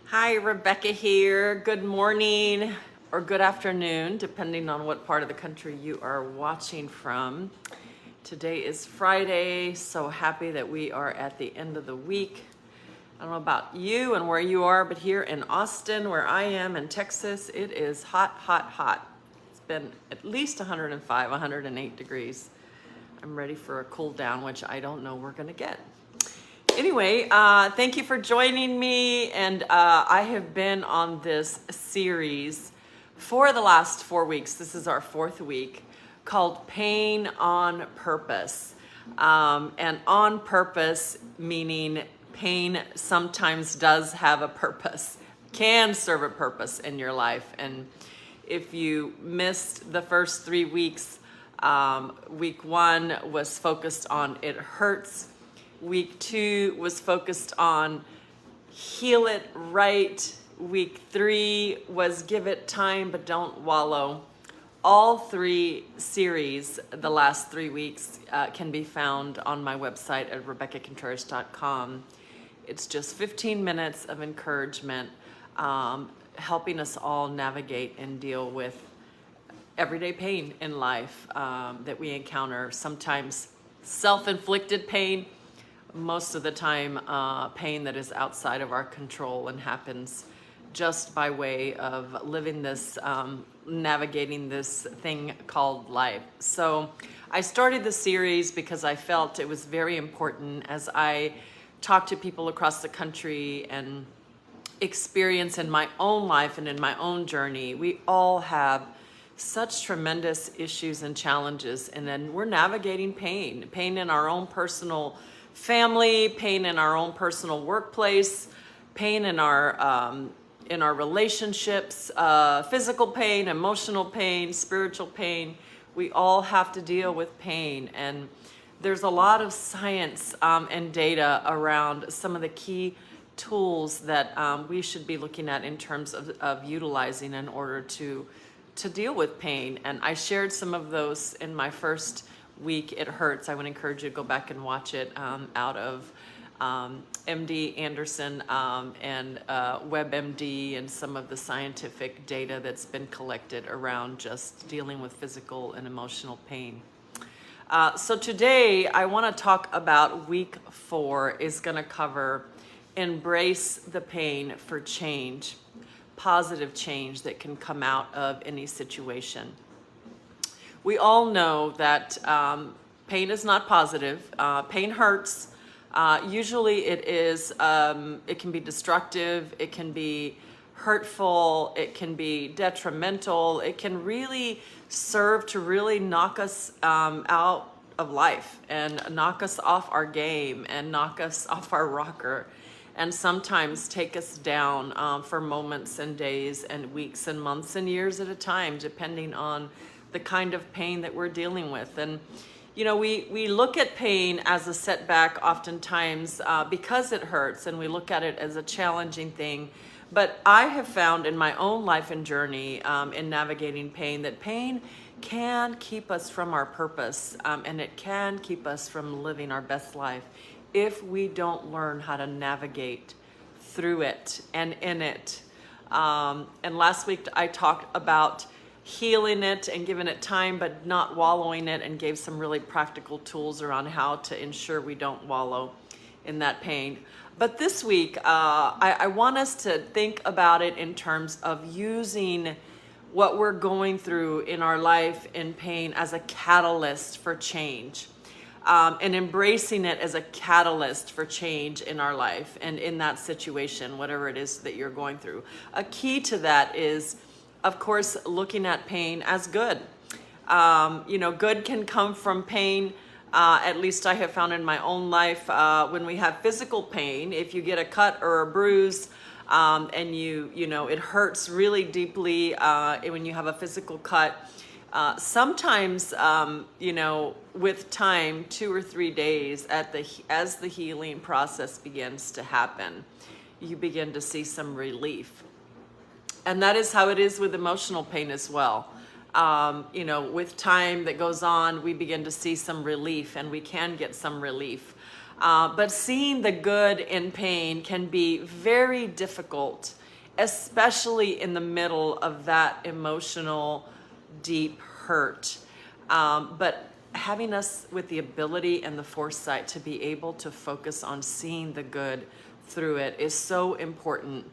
Hi, Rebecca here. Good morning or good afternoon, depending on what part of the country you are watching from. Today is Friday, so happy that we are at the end of the week. I don't know about you and where you are, but here in Austin, where I am in Texas, it is hot, hot, hot. It's been at least 105, 108 degrees. I'm ready for a cool down, which I don't know we're gonna get. Anyway, thank you for joining me, and I have been on this series for the last 4 weeks. This is our fourth week, called Pain on Purpose. And on purpose meaning pain sometimes does have a purpose, can serve a purpose in your life. And if you missed the first 3 weeks, week 1 was focused on it hurts. Week 2 was focused on heal it right. Week 3 was give it time but don't wallow. All 3 series, the last 3 weeks, can be found on my website at RebeccaContreras.com. It's just 15 minutes of encouragement, helping us all navigate and deal with everyday pain in life that we encounter. Sometimes self-inflicted pain, most of the time pain that is outside of our control and happens just by way of living this, navigating this thing called life. So I started the series because I felt it was very important as I talk to people across the country and experience in my own life and in my own journey. We all have such tremendous issues and challenges, and then we're navigating pain in our own personal family, pain in our own personal workplace, pain in our relationships, physical pain, emotional pain, spiritual pain. We all have to deal with pain, and there's a lot of science and data around some of the key tools that we should be looking at in terms of utilizing in order to deal with pain. And I shared some of those in my first week, It Hurts. I would encourage you to go back and watch it out of MD Anderson and WebMD and some of the scientific data that's been collected around just dealing with physical and emotional pain. So today I want to talk about week 4 is going to cover embrace the pain for change, positive change that can come out of any situation. We all know that pain is not positive. Pain hurts. Usually it is, it can be destructive, it can be hurtful, it can be detrimental, it can really serve to really knock us out of life and knock us off our game and knock us off our rocker, and sometimes take us down for moments and days and weeks and months and years at a time, depending on the kind of pain that we're dealing with. And you know, we look at pain as a setback oftentimes because it hurts, and we look at it as a challenging thing. But I have found in my own life and journey in navigating pain that pain can keep us from our purpose, and it can keep us from living our best life if we don't learn how to navigate through it and in it. And last week I talked about healing it and giving it time, but not wallowing it, and gave some really practical tools around how to ensure we don't wallow in that pain. But this week, I want us to think about it in terms of using what we're going through in our life in pain as a catalyst for change, and embracing it as a catalyst for change in our life and in that situation, whatever it is that you're going through. A key to that is, of course, looking at pain as good. You know, good can come from pain. At least I have found in my own life, when we have physical pain, if you get a cut or a bruise, and you know, it hurts really deeply when you have a physical cut. Sometimes, you know, with time, 2 or 3 days as the healing process begins to happen, you begin to see some relief. And that is how it is with emotional pain as well. You know, with time that goes on, we begin to see some relief, and we can get some relief. But seeing the good in pain can be very difficult, especially in the middle of that emotional, deep hurt. But having us with the ability and the foresight to be able to focus on seeing the good through it is so important.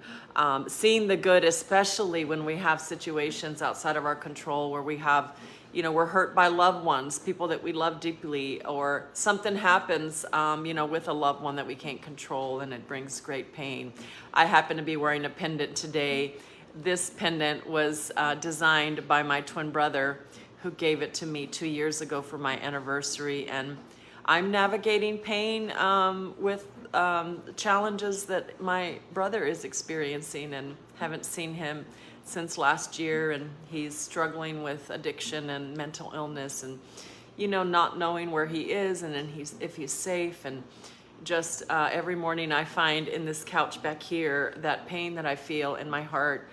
Seeing the good, especially when we have situations outside of our control where we have, we're hurt by loved ones, people that we love deeply, or something happens, with a loved one that we can't control, and it brings great pain. I happen to be wearing a pendant today. This pendant was designed by my twin brother, who gave it to me 2 years ago for my anniversary. And I'm navigating pain with challenges that my brother is experiencing, and haven't seen him since last year. And he's struggling with addiction and mental illness, and not knowing where he is and if he's safe. And just every morning I find in this couch back here that pain that I feel in my heart,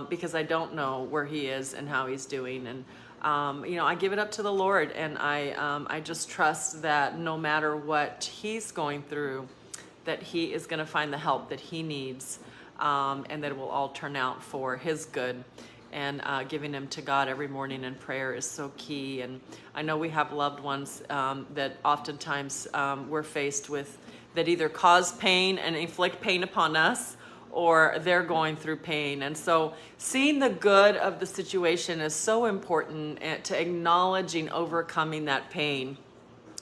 because I don't know where he is and how he's doing. And I give it up to the Lord, and I just trust that no matter what he's going through, that he is going to find the help that he needs, and that it will all turn out for his good. And giving him to God every morning in prayer is so key. And I know we have loved ones that oftentimes we're faced with, that either cause pain and inflict pain upon us, or they're going through pain. And so seeing the good of the situation is so important, to acknowledging overcoming that pain.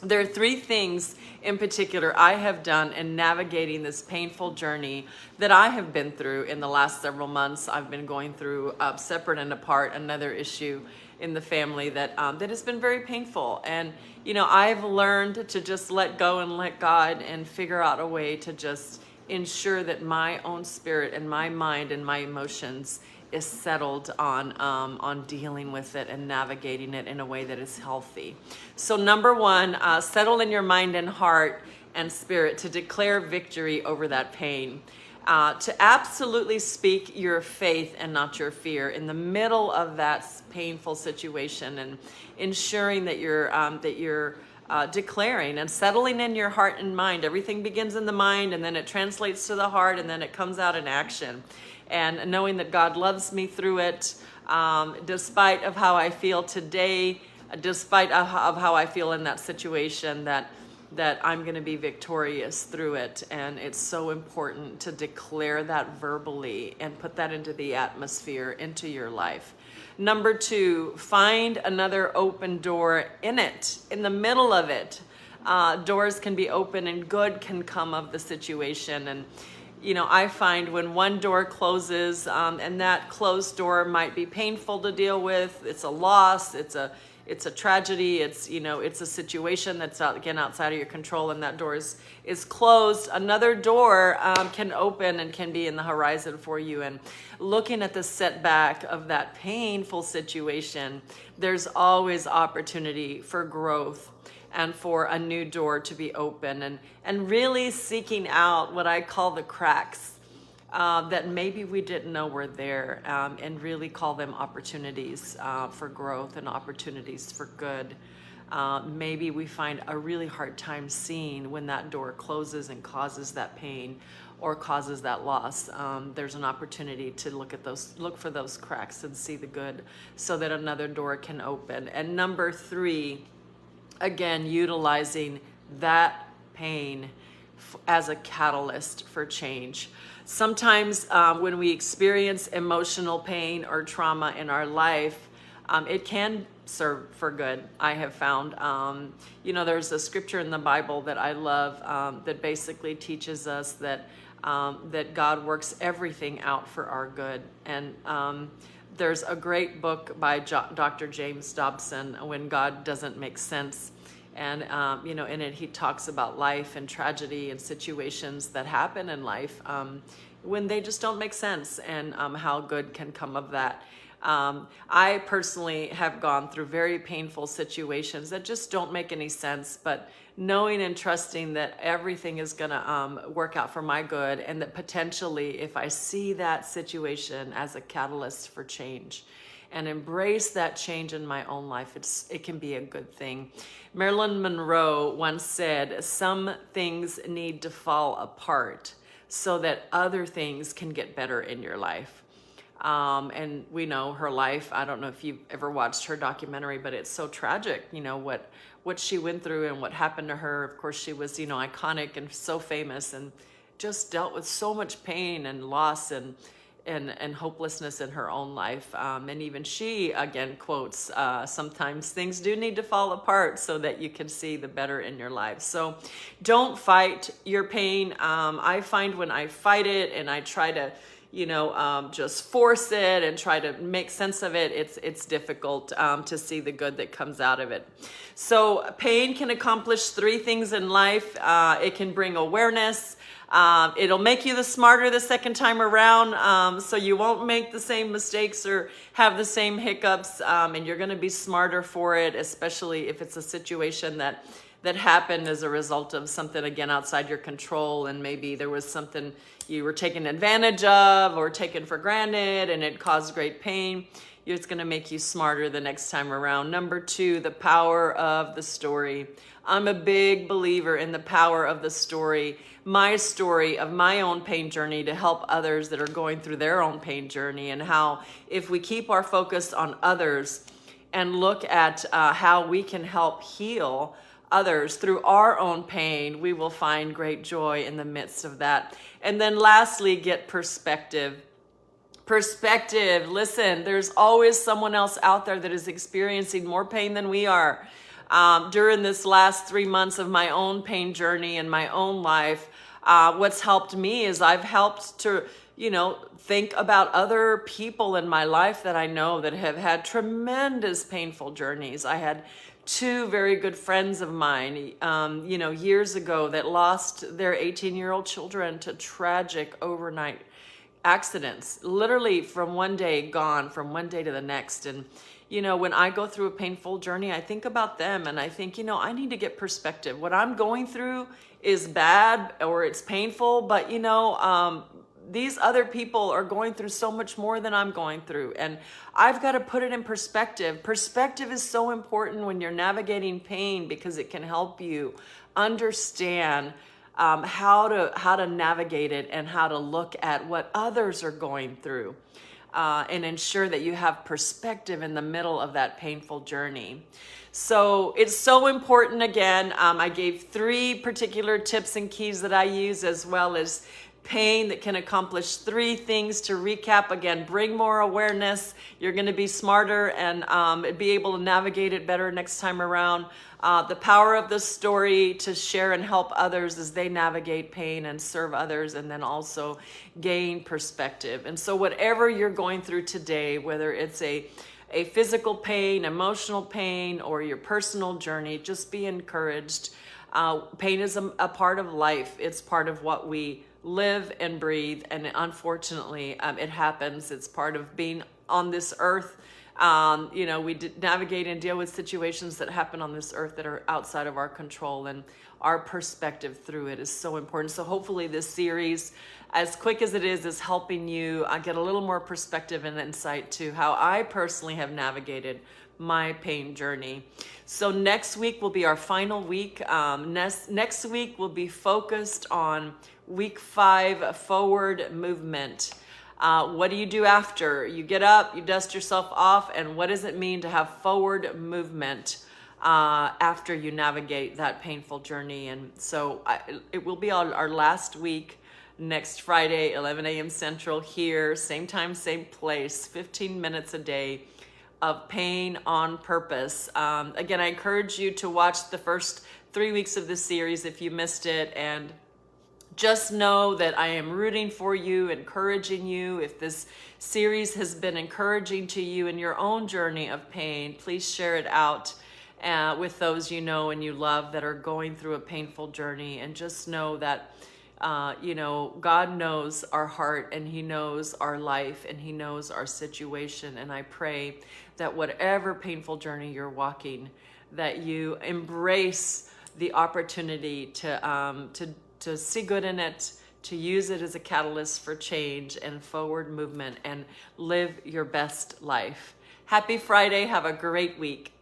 There are 3 things in particular I have done in navigating this painful journey that I have been through in the last several months. I've been going through, separate and apart, another issue in the family that has been very painful. And I've learned to just let go and let God, and figure out a way to just ensure that my own spirit and my mind and my emotions is settled on dealing with it and navigating it in a way that is healthy. So number 1, settle in your mind and heart and spirit to declare victory over that pain. To absolutely speak your faith and not your fear in the middle of that painful situation, and ensuring that you're declaring and settling in your heart and mind. Everything begins in the mind, and then it translates to the heart, and then it comes out in action. And knowing that God loves me through it, despite of how I feel today, despite of how I feel in that situation, that I'm going to be victorious through it. And it's so important to declare that verbally and put that into the atmosphere, into your life. Number 2, find another open door in it, in the middle of it. Doors can be open and good can come of the situation. And I find when one door closes, and that closed door might be painful to deal with, it's a loss, it's a tragedy, it's a situation that's outside of your control, and that door is closed. Another door can open and can be in the horizon for you. And looking at the setback of that painful situation, there's always opportunity for growth and for a new door to be open, and really seeking out what I call the cracks that maybe we didn't know were there, and really call them opportunities for growth and opportunities for good. Maybe we find a really hard time seeing when that door closes and causes that pain or causes that loss. There's an opportunity to look for those cracks and see the good, so that another door can open. And number 3, again, utilizing that pain as a catalyst for change. Sometimes when we experience emotional pain or trauma in our life, it can serve for good. I have found, there's a scripture in the Bible that I love that basically teaches us that God works everything out for our good. And there's a great book by Dr. James Dobson, When God Doesn't Make Sense. And, in it, he talks about life and tragedy and situations that happen in life when they just don't make sense, and how good can come of that. I personally have gone through very painful situations that just don't make any sense, but knowing and trusting that everything is going to work out for my good, and that potentially if I see that situation as a catalyst for change, and embrace that change in my own life, it can be a good thing. Marilyn Monroe once said, some things need to fall apart so that other things can get better in your life. And we know her life. I don't know if you've ever watched her documentary, but it's so tragic, what she went through and what happened to her. Of course, she was, iconic and so famous, and just dealt with so much pain and loss and hopelessness in her own life. And even she, again, quotes, sometimes things do need to fall apart so that you can see the better in your life. So don't fight your pain. I find when I fight it and I try to, just force it and try to make sense of it, it's difficult to see the good that comes out of it. So pain can accomplish 3 things in life. It can bring awareness. It'll make you the smarter the second time around, so you won't make the same mistakes or have the same hiccups, and you're going to be smarter for it, especially if it's a situation that happened as a result of something, again, outside your control, and maybe there was something you were taken advantage of or taken for granted and it caused great pain. It's going to make you smarter the next time around. Number 2, the power of the story. I'm a big believer in the power of the story. My story of my own pain journey to help others that are going through their own pain journey, and how if we keep our focus on others and look at how we can help heal others through our own pain, we will find great joy in the midst of that. And then lastly, get perspective. Perspective. Listen, there's always someone else out there that is experiencing more pain than we are. During this last 3 months of my own pain journey in my own life, what's helped me is I've helped to, think about other people in my life that I know that have had tremendous painful journeys. I had 2 very good friends of mine, years ago, that lost their 18-year-old children to tragic overnight accidents, literally from one day gone, from one day to the next. And, when I go through a painful journey, I think about them and I think, I need to get perspective. What I'm going through is bad or it's painful, but, these other people are going through so much more than I'm going through, and I've got to put it in perspective. Perspective is so important when you're navigating pain, because it can help you understand how to navigate it and how to look at what others are going through, and ensure that you have perspective in the middle of that painful journey. So it's so important. Again, I gave 3 particular tips and keys that I use, as well as pain that can accomplish 3 things. To recap again: bring more awareness, you're going to be smarter and be able to navigate it better next time around. The power of the story to share and help others as they navigate pain and serve others, and then also gain perspective. And so whatever you're going through today, whether it's a physical pain, emotional pain, or your personal journey, just be encouraged. Pain is a part of life. It's part of what we live and breathe, and unfortunately it happens. It's part of being on this earth. We navigate and deal with situations that happen on this earth that are outside of our control, and our perspective through it is so important. So hopefully this series, as quick as it is helping you get a little more perspective and insight to how I personally have navigated my pain journey. So next week will be our final week. Next week will be focused on week 5, forward movement. What do you do after you get up, you dust yourself off, and what does it mean to have forward movement after you navigate that painful journey? And so it will be our last week, next Friday, 11 a.m. Central, here, same time, same place, 15 minutes a day of pain on purpose. Again, I encourage you to watch the first 3 weeks of this series if you missed it, and just know that I am rooting for you, encouraging you. If this series has been encouraging to you in your own journey of pain, please share it out with those you know and you love that are going through a painful journey. And just know that, God knows our heart, and He knows our life, and He knows our situation. And I pray that whatever painful journey you're walking, that you embrace the opportunity to see good in it, to use it as a catalyst for change and forward movement, and live your best life. Happy Friday. Have a great week.